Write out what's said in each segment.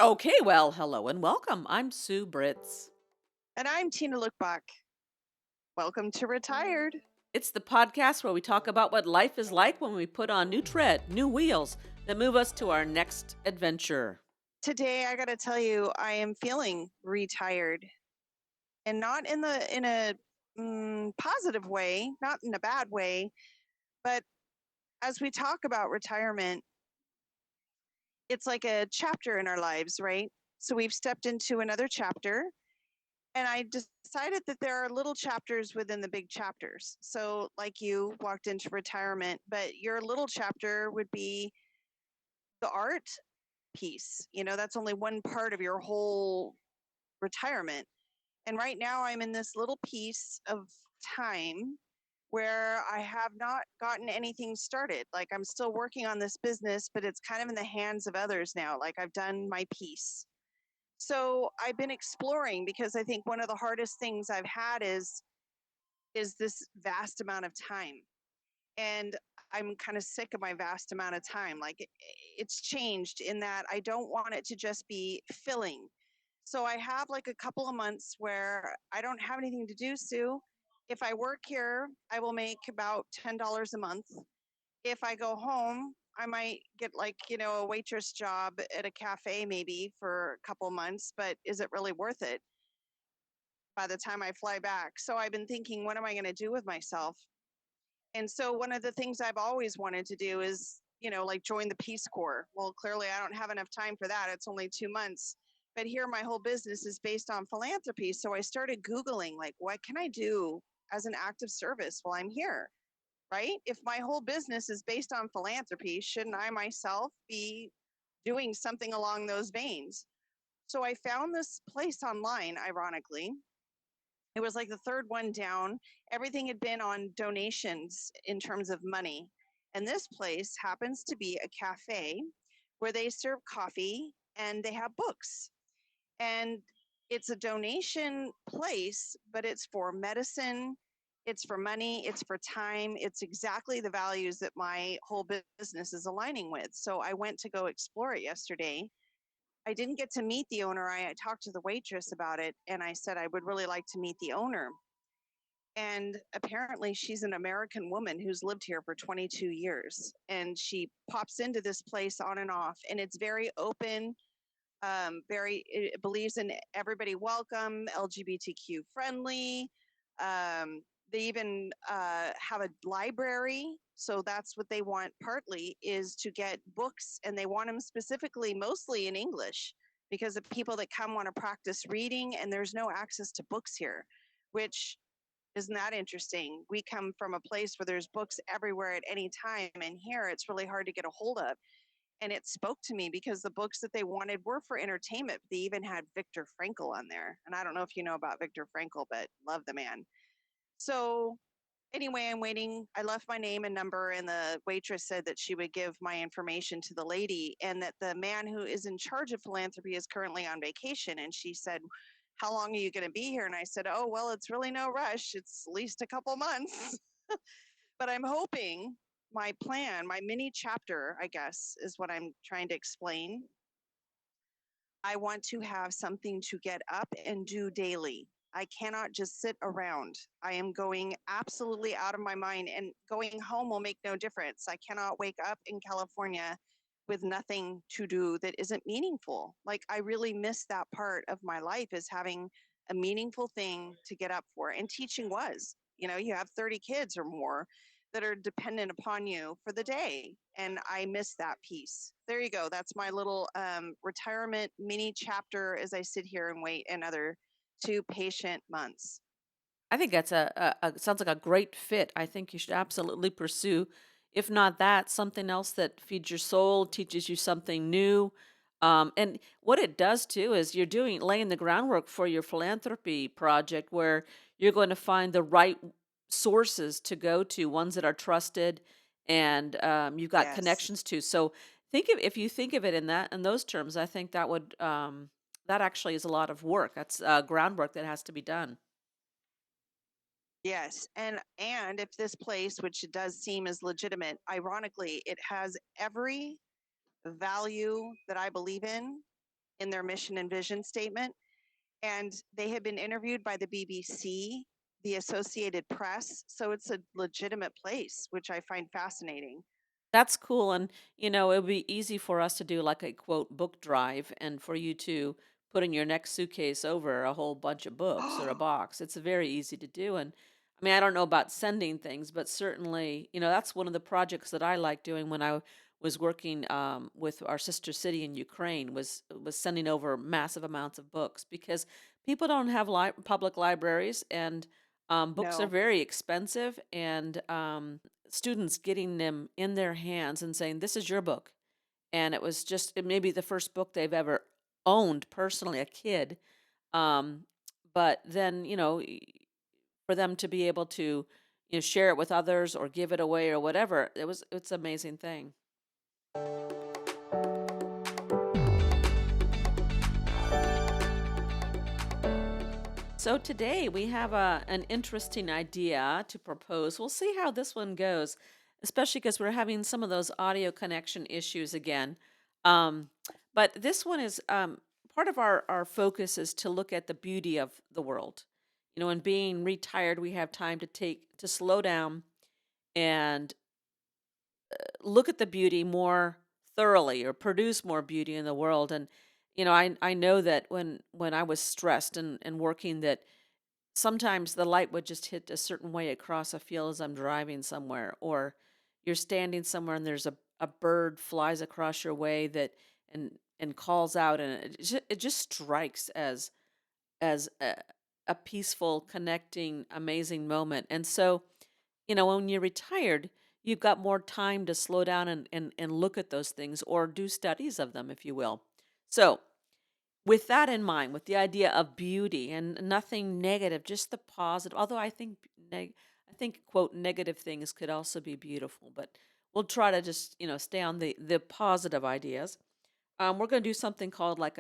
Okay, well, hello and welcome. I'm Sue Britz. And I'm Tina Lookbakk. Welcome to Retired. It's the podcast where we talk about what life is like when we put on new tread, new wheels that move us to our next adventure. Today, I got to tell you, I am feeling retired, and not in a positive way, not in a bad way, but as we talk about retirement, it's like a chapter in our lives, right? So we've stepped into another chapter, and I decided that there are little chapters within the big chapters. So, like you walked into retirement, but your little chapter would be the art piece. That's only one part of your whole retirement. And right now, I'm in this little piece of time where I have not gotten anything started. Like, I'm still working on this business, but it's kind of in the hands of others now. Like, I've done my piece. So I've been exploring because I think one of the hardest things I've had is this vast amount of time. And I'm kind of sick of my vast amount of time. Like, it's changed in that I don't want it to just be filling. So I have like a couple of months where I don't have anything to do, Sue. If I work here, I will make about $10 a month. If I go home, I might get like, a waitress job at a cafe maybe for a couple months, but is it really worth it by the time I fly back? So I've been thinking, what am I going to do with myself? And so one of the things I've always wanted to do is, like join the Peace Corps. Well, clearly I don't have enough time for that. It's only 2 months. But here my whole business is based on philanthropy. So I started Googling, like, what can I do as an act of service while I'm here? Right? If my whole business is based on philanthropy, shouldn't I myself be doing something along those veins? So I found this place online, ironically. It was like the third one down. Everything had been on donations in terms of money. And this place happens to be a cafe where they serve coffee and they have books. And it's a donation place, but it's for medicine, it's for money, it's for time. It's exactly the values that my whole business is aligning with. So I went to go explore it yesterday. I didn't get to meet the owner. I talked to the waitress about it and I said I would really like to meet the owner. And apparently, she's an American woman who's lived here for 22 years. And she pops into this place on and off. And it's very open, it believes in everybody welcome, LGBTQ friendly. They even have a library. So that's what they want partly is to get books. And they want them specifically, mostly in English, because the people that come want to practice reading. And there's no access to books here, which isn't that interesting? We come from a place where there's books everywhere at any time, and here it's really hard to get a hold of. And it spoke to me because the books that they wanted were for entertainment. They even had Viktor Frankl on there. And I don't know if you know about Viktor Frankl, but love the man. So anyway, I'm waiting. I left my name and number, and the waitress said that she would give my information to the lady, and that the man who is in charge of philanthropy is currently on vacation. And she said, how long are you going to be here? And I said, oh, well, it's really no rush. It's at least a couple months. But I'm hoping my plan, my mini chapter, I guess, is what I'm trying to explain. I want to have something to get up and do daily. I cannot just sit around. I am going absolutely out of my mind, and going home will make no difference. I cannot wake up in California with nothing to do that isn't meaningful. Like, I really miss that part of my life, is having a meaningful thing to get up for. And teaching was, you have 30 kids or more that are dependent upon you for the day. And I miss that piece. There you go. That's my little retirement mini chapter as I sit here and wait another 2 patient months. I think that's sounds like a great fit. I think you should absolutely pursue, if not that, something else that feeds your soul, teaches you something new. And what it does too is you're laying the groundwork for your philanthropy project where you're going to find the right sources to go to, ones that are trusted and you've got Yes. connections to. So if you think of it in those terms, I think that would that actually is a lot of work. That's groundwork that has to be done. Yes. And if this place, which it does seem is legitimate, ironically, it has every value that I believe in, in their mission and vision statement. And they had been interviewed by the BBC, the Associated Press. So it's a legitimate place, which I find fascinating. That's cool, and, it would be easy for us to do, like, a, quote, "book drive," and for you to put in your next suitcase over a whole bunch of books or a box. It's very easy to do, and, I mean, I don't know about sending things, but certainly, that's one of the projects that I like doing when I was working, with our sister city in Ukraine was sending over massive amounts of books because people don't have public libraries, and, books are No. very expensive, and, students getting them in their hands and saying, "This is your book." And it may be the first book they've ever owned personally, a kid. Um, but then, for them to be able to, share it with others or give it away or whatever, it's an amazing thing. So today we have an interesting idea to propose. We'll see how this one goes, especially because we're having some of those audio connection issues again. Um, but this one is part of our focus is to look at the beauty of the world. And being retired, we have time to slow down and look at the beauty more thoroughly or produce more beauty in the world. And I know that when I was stressed and working that sometimes the light would just hit a certain way across a field as I'm driving somewhere, or you're standing somewhere and there's a bird flies across your way that and calls out, and it just strikes as a peaceful, connecting, amazing moment. And so, when you're retired, you've got more time to slow down and look at those things or do studies of them, if you will. So, with that in mind, with the idea of beauty and nothing negative, just the positive. Although I think quote negative things could also be beautiful, but we'll try to just stay on the positive ideas. We're going to do something called like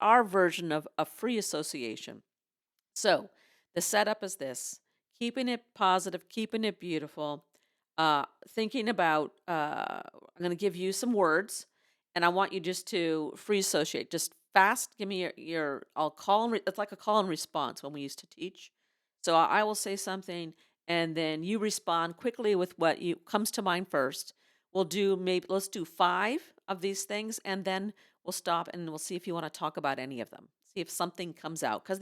our version of a free association. So the setup is this: keeping it positive, keeping it beautiful, thinking about, I'm going to give you some words and I want you just to free associate. Just fast, give me I'll it's like a call and response when we used to teach. So I will say something and then you respond quickly with what you comes to mind first. Let's do five of these things and then we'll stop and we'll see if you want to talk about any of them. See if something comes out. Because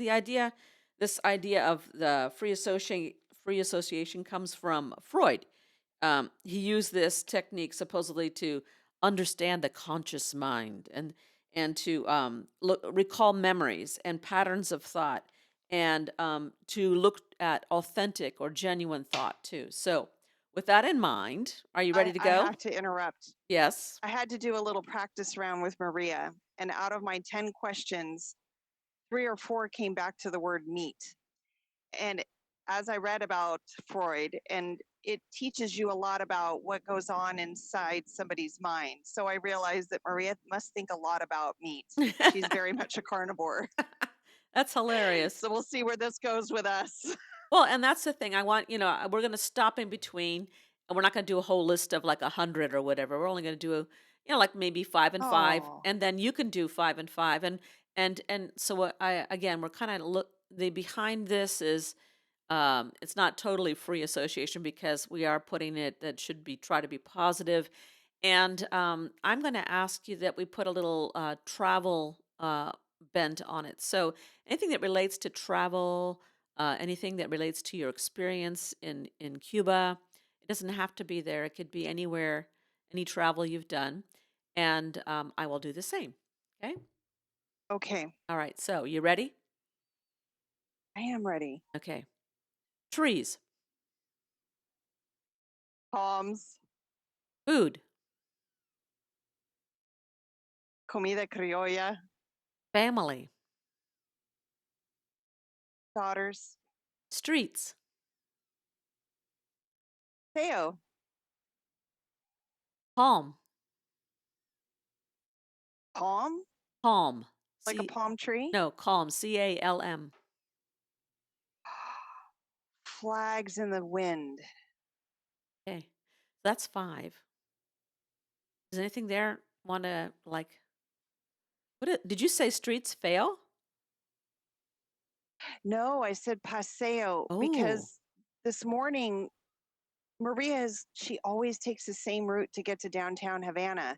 this idea of the free association comes from Freud. He used this technique supposedly to understand the conscious mind and to recall memories and patterns of thought and to look at authentic or genuine thought too. So, with that in mind, are you ready to I go? have to interrupt. Yes. I had to do a little practice round with Maria, and out of my 10 questions, three or four came back to the word meat. And as I read about Freud, and it teaches you a lot about what goes on inside somebody's mind. So I realized that Maria must think a lot about meat. She's very much a carnivore. That's hilarious. So we'll see where this goes with us. Well, and that's the thing. We're going to stop in between, and we're not going to do a whole list of like 100 or whatever. We're only going to do, like maybe five and five, Oh, and then you can do five and five, and so again, we're kind of look the behind this is, it's not totally free association because we are putting it that should be try to be positive, and I'm going to ask you that we put a little travel bent on it. So anything that relates to travel, anything that relates to your experience in Cuba. It doesn't have to be there. It could be anywhere, any travel you've done, and I will do the same. Okay. okay. All right. So you ready? I am ready. Okay. Trees, Palms, food, comida criolla, family, daughters, streets, Theo, palm, palm, calm. like a C palm tree, no calm. CALM. flags in the wind. Okay. That's five. Is anything there want to like? Did you say streets fail? No, I said paseo Oh. because this morning she always takes the same route to get to downtown Havana.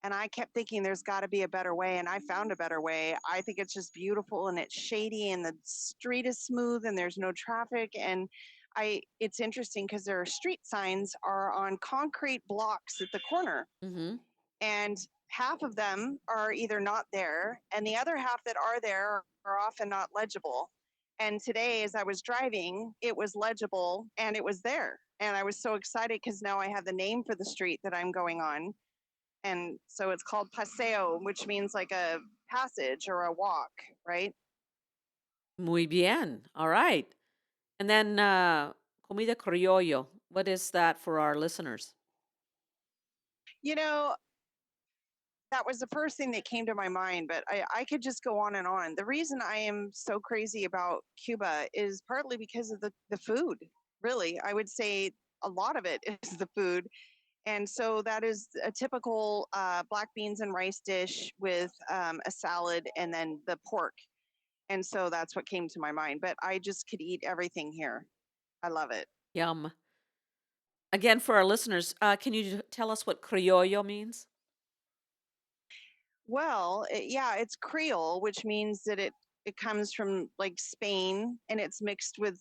And I kept thinking there's got to be a better way. And I found a better way. I think it's just beautiful and it's shady and the street is smooth and there's no traffic. And it's interesting because their street signs are on concrete blocks at the corner. Mhm. And half of them are either not there and the other half that are there are often not legible. And today as I was driving it was legible and it was there, and I was so excited because now I have the name for the street that I'm going on. And so it's called paseo, which means like a passage or a walk, right? Muy bien. All right. And then comida criollo. What is that for our listeners? You know, that was the first thing that came to my mind, but I could just go on and on. The reason I am so crazy about Cuba is partly because of the food. Really, I would say a lot of it is the food. And so that is a typical black beans and rice dish with a salad and then the pork. And so that's what came to my mind. But I just could eat everything here. I love it. Yum. Again, for our listeners, can you tell us what criollo means? Well, yeah, it's Creole, which means that it comes from like Spain and it's mixed with,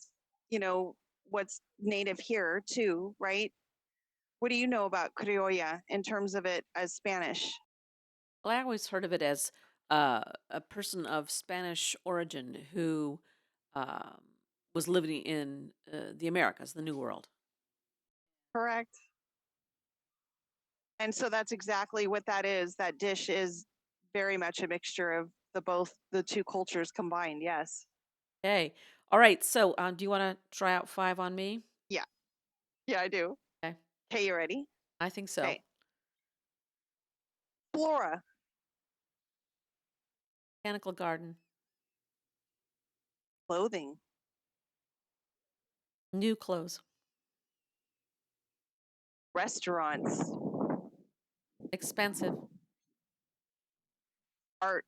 you know, what's native here too, right? What do you know about criolla in terms of it as Spanish? Well, I always heard of it as a person of Spanish origin who um, was living in the Americas, the New World. Correct. And so that's exactly what that is. That dish is very much a mixture of the two cultures combined. Yes. Okay. All right. So, do you want to try out five on me? Yeah. Yeah, I do. Okay. Okay, you ready? I think so. Okay. Flora, Botanical garden, clothing, new clothes, restaurants, expensive. art.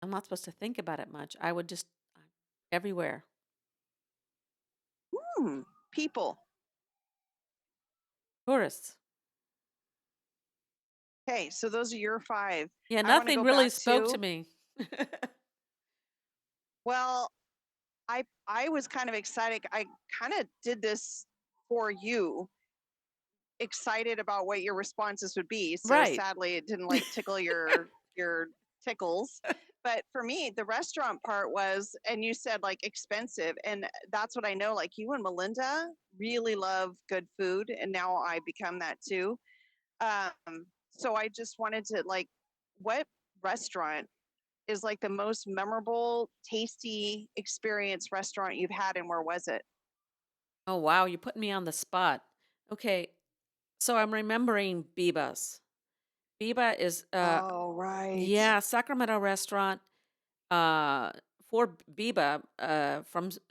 I'm not supposed to think about it much. I would just everywhere. People. Tourists. Okay, so those are your five. Yeah, I want to nothing go really back spoke to to, me. well, I was kind of excited. I kind of did this for you, excited about what your responses would be. So Right. sadly, it didn't like tickle your tickles. But for me, the restaurant part was, and you said like expensive, and that's what I know. Like you and Melinda really love good food, and now I become that too. So I just wanted to like, what restaurant is like the most memorable, tasty experience restaurant you've had, and where was it? Oh, wow, you're putting me on the spot. Okay, so I'm remembering Biba's. Biba is, Oh, right. yeah, Sacramento restaurant. Uh, for Biba,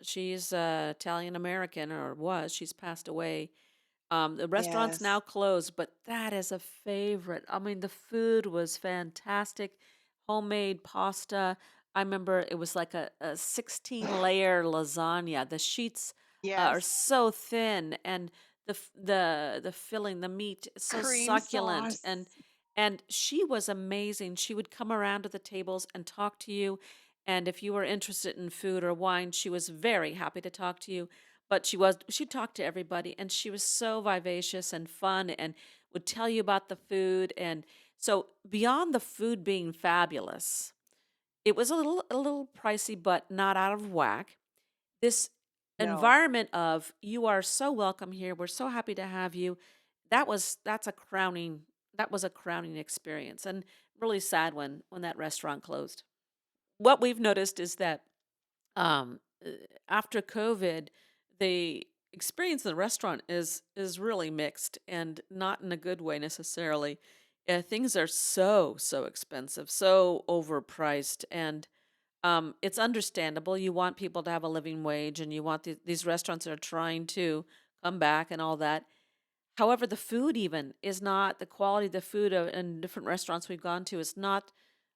she's Italian American or was. She's passed away. The restaurant's now Yes. closed, but that is a favorite. I mean, the food was fantastic. Homemade pasta. I remember it was like a 16-layer lasagna. The sheets are Yes. so thin, and the filling, the meat is so Cream succulent, sauce. and she was amazing. She would come around to the tables and talk to you, and if you were interested in food or wine, she was very happy to talk to you. But she talked to everybody, and she was so vivacious and fun and would tell you about the food. And so beyond the food being fabulous, it was a little pricey, but not out of whack. This No. environment of you are so welcome here. We're so happy to have you. That was a crowning experience, and really sad when that restaurant closed. What we've noticed is that um, uh, after COVID, the experience in the restaurant is really mixed and not in a good way necessarily. Things are so expensive, so overpriced, and it's understandable. You want people to have a living wage, and you want these restaurants that are trying to come back and all that. However, the food even is not the quality of the food in different restaurants we've gone to is not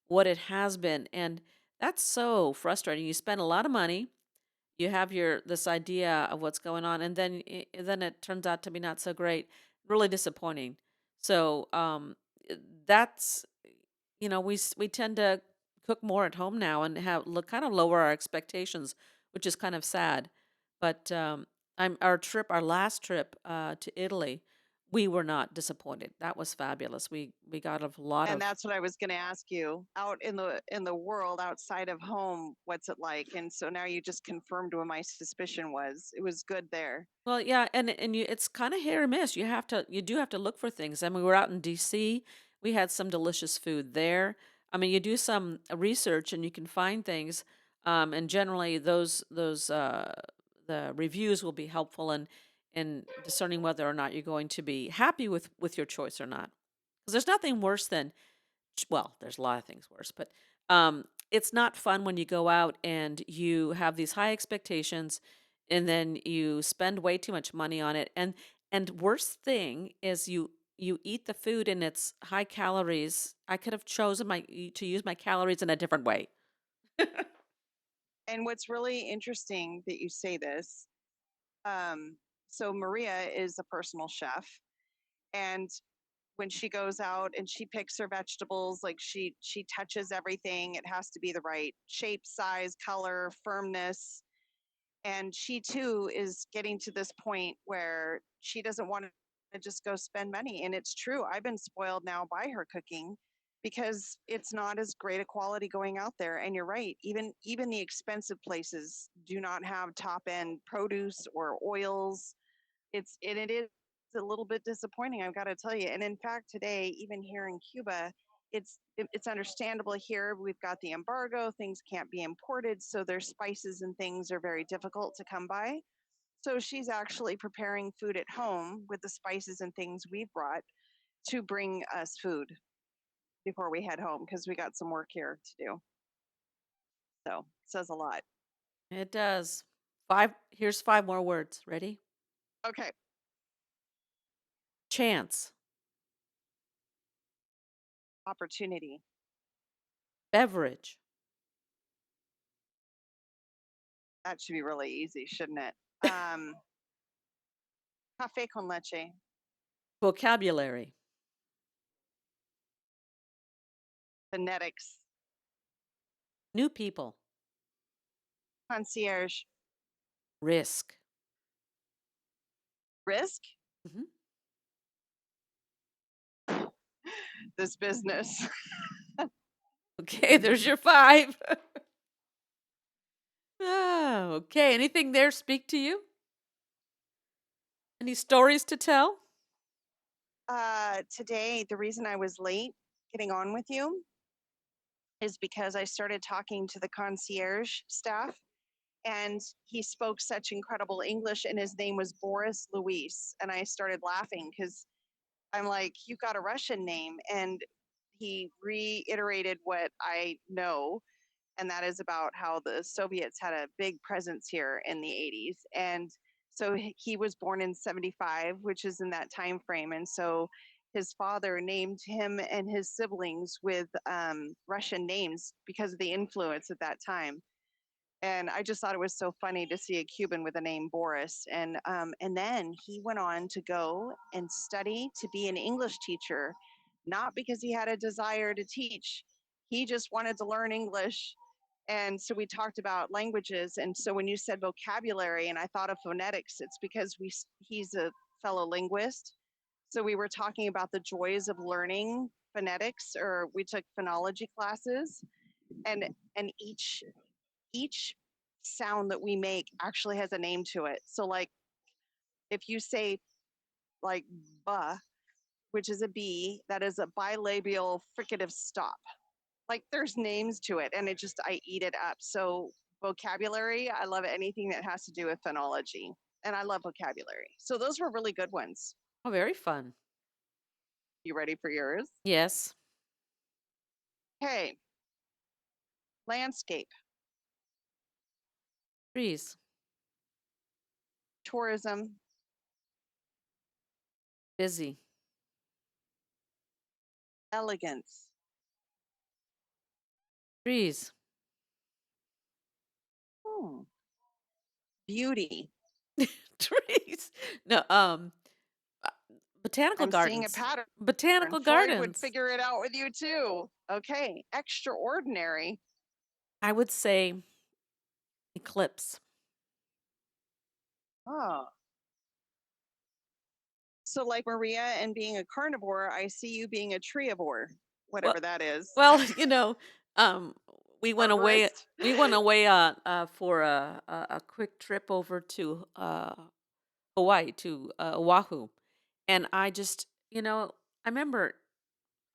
what it has been, and that's so frustrating. You spend a lot of money, you have your this idea of what's going on, and then it turns out to be not so great. Really disappointing. So i- that's we tend to cook more at home now and have look kind of lower our expectations, which is kind of sad. But our last trip to Italy, we were not disappointed. That was fabulous. We got a lot And of that's what I was going to ask you. Out in the world outside of home, what's it like? And so now you just confirmed what my suspicion was. It was good there. well, yeah, and it's kind of hit or miss. You do have to look for things. And we were out in DC. We had some delicious food there. I mean, you do some research and you can find things. And generally, those the reviews will be helpful in discerning whether or not you're going to be happy with your choice or not. Because there's nothing worse than well, there's a lot of things worse, but it's not fun when you go out and you have these high expectations, and then you spend way too much money on it. And worst thing is you eat the food and it's high calories. I could have chosen to use my calories in a different way. And what's really interesting that you say this, um, so Maria is a personal chef, and when she goes out and she picks her vegetables, like she touches everything. It has to be the right shape, size, color, firmness. And she too is getting to this point where she doesn't want to just go spend money. And it's true. I've been spoiled now by her cooking because it's not as great a quality going out there. And you're right. Even the expensive places do not have top end produce or oils. It is a little bit disappointing, I've got to tell you. And in fact, today, even here in Cuba, it's understandable here. We've got the embargo; things can't be imported, so their spices and things are very difficult to come by. So she's actually preparing food at home with the spices and things we've brought to bring us food before we head home because we got some work here to do. So it says a lot. It does. Five. Here's five more words. Ready? Okay, Chance. opportunity. Beverage. That should be really easy, shouldn't it? Café con leche. Vocabulary. Phonetics. New people. Concierge. Risk. Risk. Mhm. This business. Okay, there's your five. Oh, okay. Anything there speak to you? Any stories to tell? Today, the reason I was late getting on with you is because I started talking to the concierge staff, and he spoke such incredible English, and his name was Boris Luis. And I started laughing because I'm like, you got a Russian name. And he reiterated what I know, and that is about how the Soviets had a big presence here in the 80s. And so he was born in 75, which is in that time frame. And so his father named him and his siblings with Russian names because of the influence at that time. And I just thought it was so funny to see a Cuban with the name Boris. And then he went on to go and study to be an English teacher, not because he had a desire to teach. He just wanted to learn English. And so we talked about languages. And so when you said vocabulary, and I thought of phonetics, it's because he's a fellow linguist. So we were talking about the joys of learning phonetics, or we took phonology classes, and each sound that we make actually has a name to it. So like if you say like "buh," which is a B, that is a bilabial fricative stop. Like there's names to it, and I eat it up. So vocabulary, I love anything that has to do with phonology, and I love vocabulary. So those were really good ones. Oh, very fun. You ready for yours? Yes. Okay, landscape, Trees. tourism, Busy. elegance, Trees. hmm, beauty. Trees. No, uh, botanical I'm seeing a gardens. pattern. Botanical Freud would gardens. figure it out with you too. Okay, extraordinary. I would say eclipse. Oh, so like Maria and being a carnivore, I see you being a treeivore, Well, whatever that is. well, um, we went away. Arborist. We went away for a quick trip over to Hawaii to Oahu, and I remember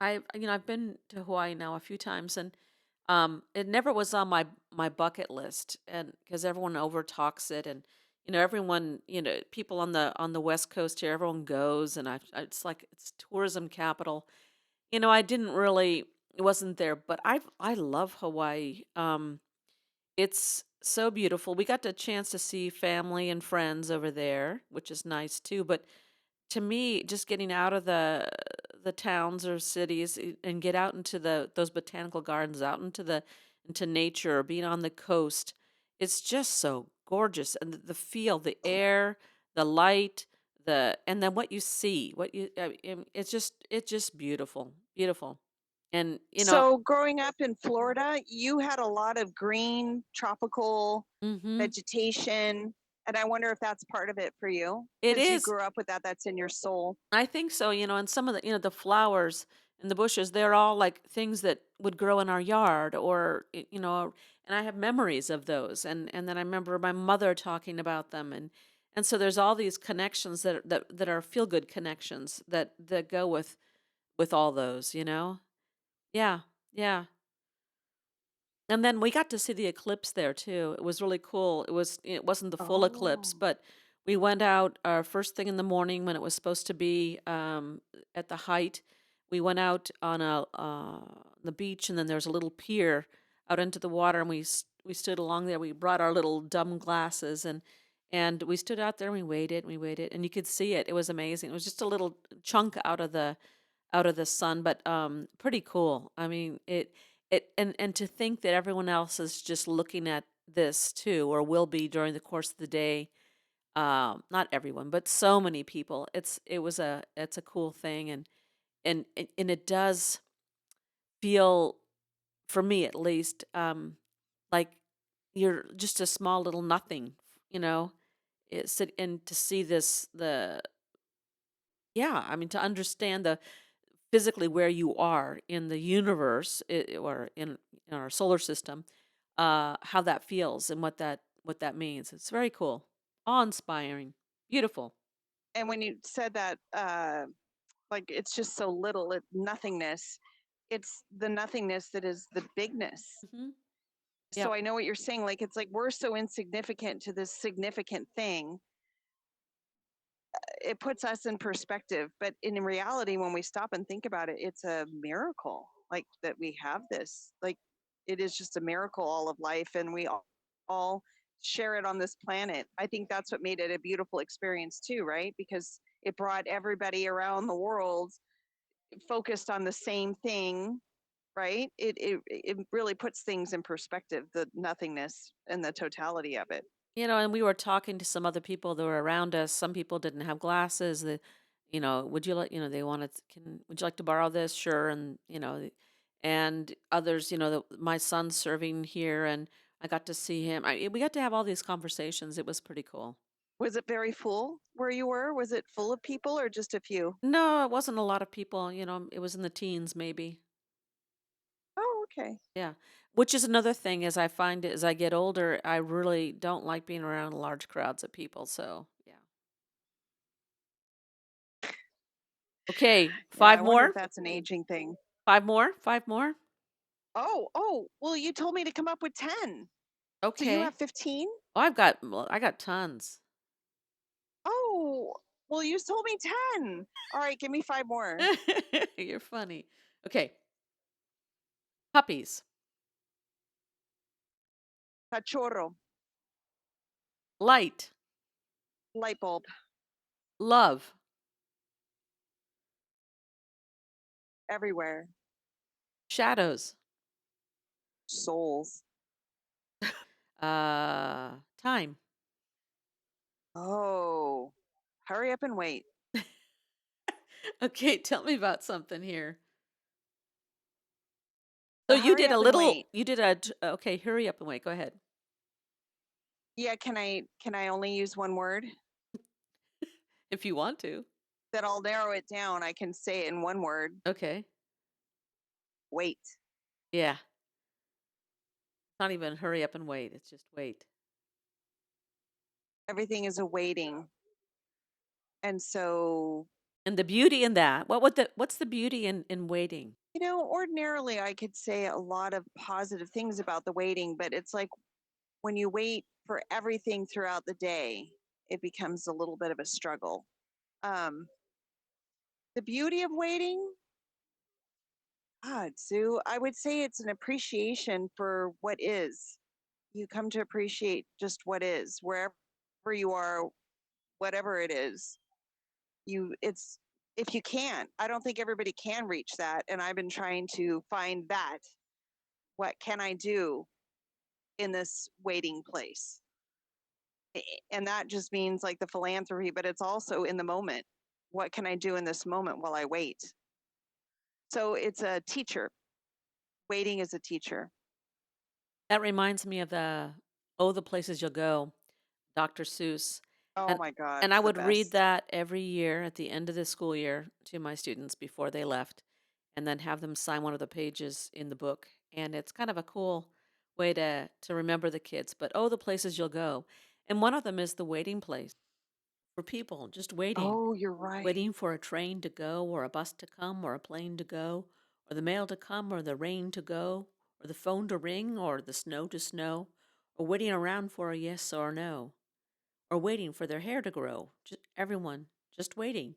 I've been to Hawaii now a few times, and it never was on my bucket list, and because everyone over talks it, and everyone, people on the West Coast here, everyone goes, and it's like it's tourism capital. I didn't really, it wasn't there, but I love Hawaii. It's so beautiful. We got the chance to see family and friends over there, which is nice too. But to me, just getting out of the towns or cities and get out into those botanical gardens, out into nature, being on the coast, it's just so gorgeous. And the feel, the air, the light, and then what you see, it's just beautiful, beautiful. And So growing up in Florida, you had a lot of green, tropical mhm, vegetation, and I wonder if that's part of it for you it because you is. grew up with that. That's in your soul. I think so, and some of the flowers and the bushes, they're all like things that would grow in our yard or, and I have memories of those. And then I remember my mother talking about them, and so there's all these connections that are feel good connections that go with all those. Yeah. Yeah. And then we got to see the eclipse there too. It was really cool. It wasn't the full eclipse, Oh, but we went out first thing in the morning when it was supposed to be at the height. We went out on the beach, and then there's a little pier out into the water, and we stood along there. We brought our little dumb glasses, and we stood out there and we waited, and you could see it. It was amazing. It was just a little chunk out of the sun, but pretty cool. I mean, and to think that everyone else is just looking at this too, or will be during the course of the day. Not everyone, but so many people. It's a cool thing, and it does feel, for me at least, like you're just a small little nothing, you know. And to see yeah, I mean, to understand physically where you are in the universe, or in our solar system, how that feels and what that means. It's very cool, awe-inspiring, beautiful. and when you said that, like it's just so little, nothingness. It's the nothingness that is the bigness. Hmm. So Yep. I know what you're saying. Like it's like we're so insignificant to this significant thing, it puts us in perspective. But in reality, when we stop and think about it, it's a miracle, like that we have this. Like it is just a miracle, all of life, and we all share it on this planet. I think that's what made it a beautiful experience too, right? Because it brought everybody around the world focused on the same thing, right? It really puts things in perspective, the nothingness and the totality of it. And we were talking to some other people that were around us. Some people didn't have glasses. Would you like, they wanted, would you like to borrow this? Sure. And others, my son's serving here, and I got to see him. We got to have all these conversations. It was pretty cool. Was it very full where you were? Was it full of people or just a few? No, it wasn't a lot of people. It was in the teens, maybe. Oh, okay. Yeah. Which is another thing, as I find as I get older, I really don't like being around large crowds of people. So, yeah. Okay, Yeah, I five wonder if more. that's an aging thing. Five more. Five more. Oh, well, you told me to come up with 10. So you Okay. have 15? Oh, I got tons. Oh, well, you told me 10. All right, give me 5 more. You're funny. Okay. Puppies. Cachorro, Light. light bulb, Love. everywhere. Shadows. Souls. Time. Oh, hurry up and wait. Okay, tell me about something here. So The hurry up and wait. you did a okay, hurry up and wait. Go ahead. Yeah, can I only use one word? If you want to. Then I'll narrow it down. I can say it in one word. Okay. Wait. Yeah. Not even hurry up and wait. It's just wait. Everything is awaiting. And so, And the beauty in that, what's the beauty in waiting? ordinarily I could say a lot of positive things about the waiting, but it's like when you wait for everything throughout the day, it becomes a little bit of a struggle. Um, the beauty of waiting, Sue, I would say it's an appreciation for what is. You come to appreciate just what is, wherever you are, whatever it is. It's if you can't, I don't think everybody can reach that. And I've been trying to find that. What can I do in this waiting place? And that just means like the philanthropy, but it's also in the moment. What can I do in this moment while I wait? So it's a teacher. Waiting is a teacher. That reminds me of the Oh, the Places You'll Go, Dr. Seuss. Oh And my God, and I it's the would read best. that every year at the end of the school year to my students before they left, and then have them sign one of the pages in the book. And it's kind of a cool way to remember the kids. But oh, the places you'll go. And one of them is the waiting place for people, just waiting. Oh, you're right. Waiting for a train to go, or a bus to come, or a plane to go, or the mail to come, or the rain to go, or the phone to ring, or the snow to snow, or waiting around for a yes or a no, or waiting for their hair to grow. Just everyone, just waiting.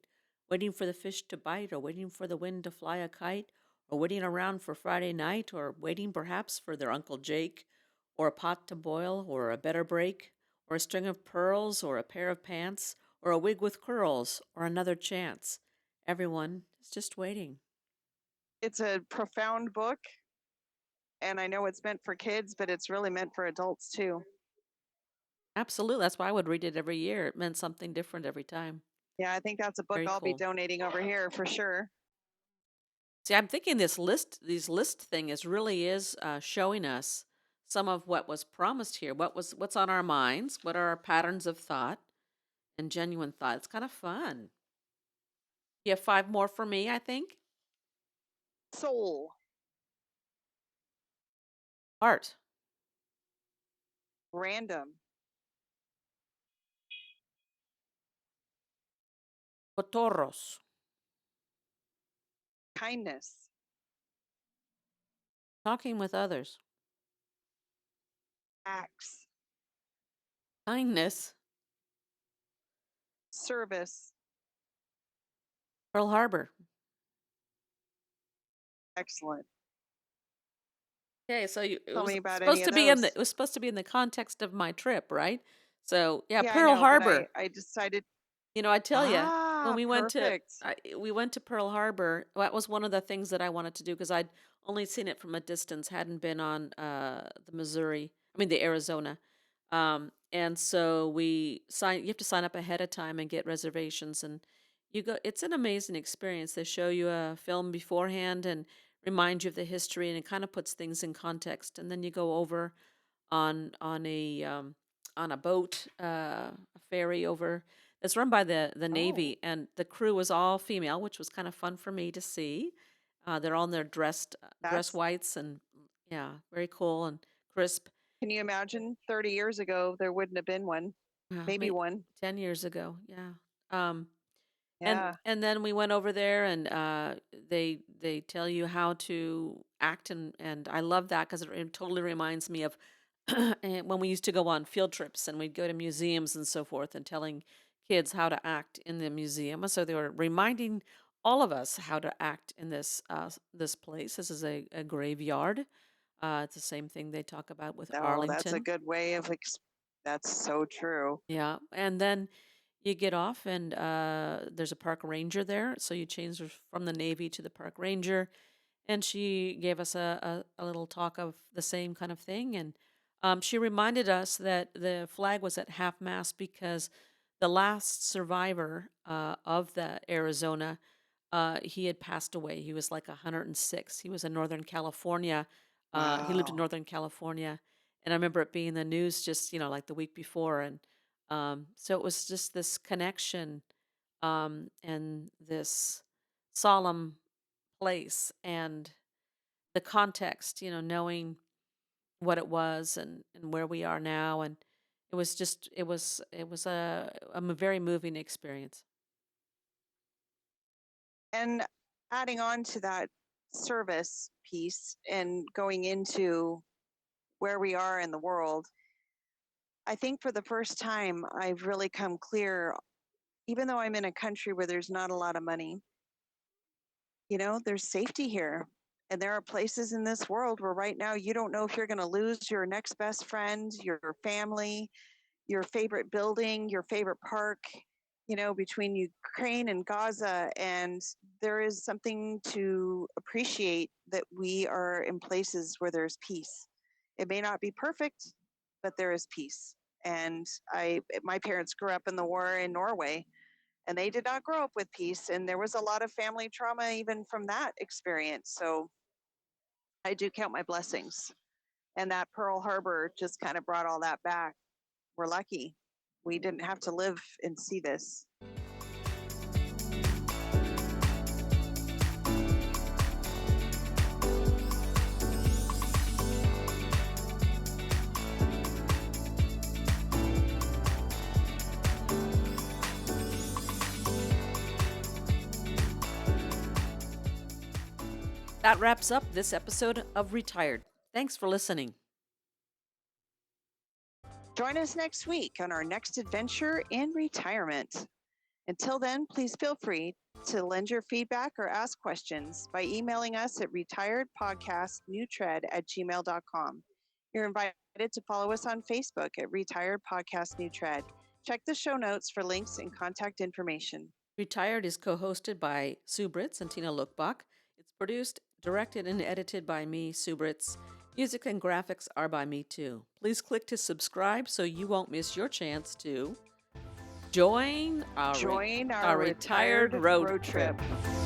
Waiting for the fish to bite, or waiting for the wind to fly a kite, or waiting around for Friday night, or waiting perhaps for their Uncle Jake, or a pot to boil, or a better break, or a string of pearls, or a pair of pants, or a wig with curls, or another chance. Everyone is just waiting. It's a profound book, and I know it's meant for kids, but it's really meant for adults too. Absolutely. That's why I would read it every year. It meant something different every time. Yeah, I think that's a book Very I'll be cool. donating over here for sure. See, I'm thinking these list thing is showing us some of what was promised here. What's on our minds? What are our patterns of thought and genuine thought? It's kind of fun. You have five more for me, I think. Soul, Art, random, cotorros, kindness, talking with others, acts, kindness, service. Pearl Harbor. Excellent. Okay, so it Tell was me about supposed any of to be in those. it was supposed to be in the context of my trip, right? So yeah, Yeah, I Pearl know, but I Harbor. I decided. I tell you, when Perfect. we went to Pearl Harbor, that was one of the things that I wanted to do because I'd only seen it from a distance, hadn't been on the Missouri, I mean the Arizona. And so you have to sign up ahead of time and get reservations and you go it's an amazing experience. They show you a film beforehand and remind you of the history and it kind of puts things in context and then you go over on a boat, a ferry over that's run by the Oh, Navy, and the crew was all female, which was kind of fun for me to see. They're all in their dress that's. whites, and yeah, very cool and crisp. Can you imagine? 30 years ago, there wouldn't have been one. Maybe Maybe one. 10 years ago, yeah. Um, and Yeah, and then we went over there, and they tell you how to act, and I love that because it totally reminds me of when we used to go on field trips and we'd go to museums and so forth and telling kids how to act in the museum. So they were reminding all of us how to act in this place. This is a graveyard. It's the same thing they talk about with oh, that's a Arlington. good way of. That's so true. Yeah, and then You get off, and there's a park ranger there. So you change from the Navy to the park ranger. And she gave us a little talk of the same kind of thing. And she reminded us that the flag was at half mast because the last survivor of the Arizona, he had passed away. He was like 106. He was in Northern California. He lived in Wow. Northern California. And I remember it being in the news just, like the week before. And so it was just this connection and this solemn place and the context, knowing what it was and where we are now. And it was a very moving experience. And adding on to that service piece and going into where we are in the world, I think for the first time, I've really come clear, even though I'm in a country where there's not a lot of money, there's safety here. And there are places in this world where right now you don't know if you're going to lose your next best friend, your family, your favorite building, your favorite park, between Ukraine and Gaza. And there is something to appreciate that we are in places where there's peace. It may not be perfect, but there is peace. And my parents grew up in the war in Norway, and they did not grow up with peace. And there was a lot of family trauma even from that experience. So I do count my blessings. And that Pearl Harbor just kind of brought all that back. We're lucky. We didn't have to live and see this. That wraps up this episode of Retired. Thanks for listening. Join us next week on our next adventure in retirement. Until then, please feel free to lend your feedback or ask questions by emailing us at retiredpodcastnewtread@gmail.com. You're invited to follow us on Facebook at Retired Podcast New Tread. Check the show notes for links and contact information. Retired is co-hosted by Sue Britz and Tina Lokkbakk. It's produced, directed, and edited by me, Sue Britz. Music and graphics are by me too. Please click to subscribe so you won't miss your chance to join our Join our our retired retired road road trip. trip.